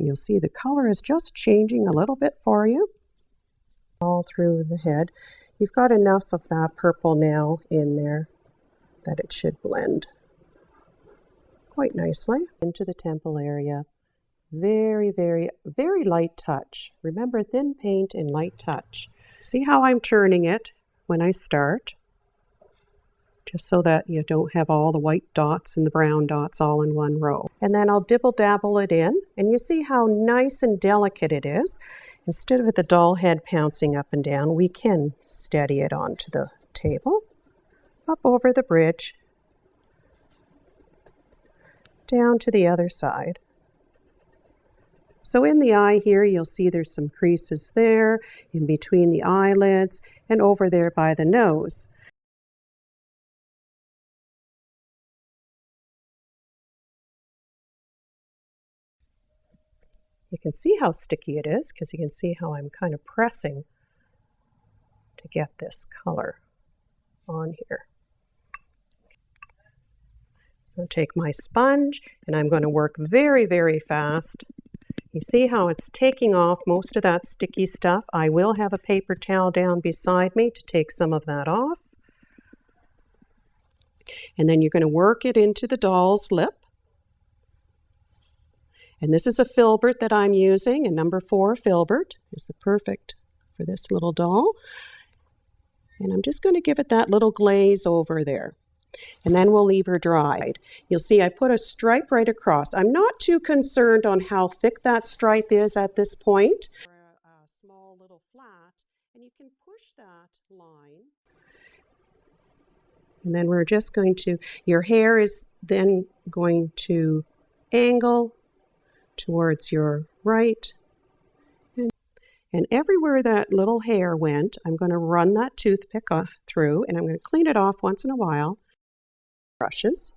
You'll see the color is just changing a little bit for you all through the head. You've got enough of that purple now in there that it should blend quite nicely into the temple area. Very, very, very light touch. Remember, thin paint and light touch. See how I'm turning it when I start? Just so that you don't have all the white dots and the brown dots all in one row. And then I'll dibble dabble it in, and you see how nice and delicate it is. Instead of the doll head pouncing up and down, we can steady it onto the table, up over the bridge, down to the other side. So in the eye here, you'll see there's some creases there, in between the eyelids, and over there by the nose. You can see how sticky it is, because you can see how I'm kind of pressing to get this color on here. So I'll take my sponge, and I'm going to work very, very fast. You see how it's taking off most of that sticky stuff. I will have a paper towel down beside me to take some of that off. And then you're going to work it into the doll's lip. And this is a filbert that I'm using, a number 4 filbert is the perfect for this little doll. And I'm just going to give it that little glaze over there. And then we'll leave her dried. You'll see I put a stripe right across. I'm not too concerned on how thick that stripe is at this point. A small little flat, and you can push that line. And then we're just going to, your hair is then going to angle towards your right. And everywhere that little hair went, I'm going to run that toothpick through, and I'm going to clean it off once in a while. Brushes.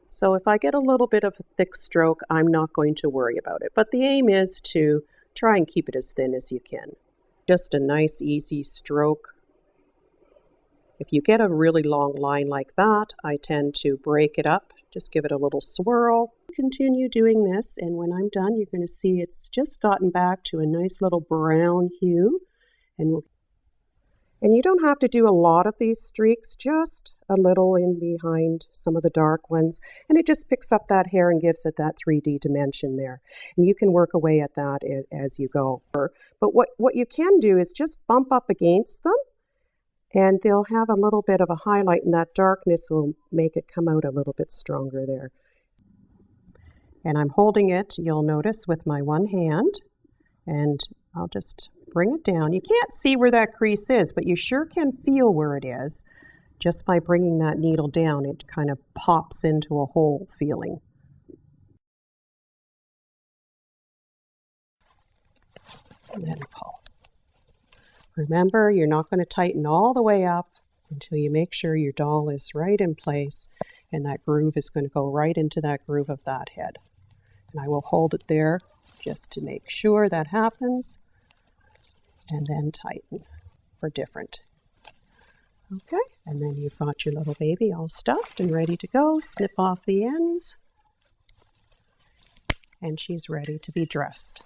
So if I get a little bit of a thick stroke, I'm not going to worry about it. But the aim is to try and keep it as thin as you can. Just a nice, easy stroke. If you get a really long line like that, I tend to break it up. Just give it a little swirl. Continue doing this, and when I'm done, you're going to see it's just gotten back to a nice little brown hue. And you don't have to do a lot of these streaks, just a little in behind some of the dark ones, and it just picks up that hair and gives it that 3D dimension there. And you can work away at that as you go. But what you can do is just bump up against them, and they'll have a little bit of a highlight, and that darkness will make it come out a little bit stronger there. And I'm holding it, you'll notice, with my one hand, and I'll just bring it down. You can't see where that crease is, but you sure can feel where it is. Just by bringing that needle down, it kind of pops into a hole feeling. And then pull. Remember, you're not going to tighten all the way up until you make sure your doll is right in place, and that groove is going to go right into that groove of that head. And I will hold it there just to make sure that happens, and then tighten for different. Okay, and then you've got your little baby all stuffed and ready to go. Snip off the ends, and she's ready to be dressed.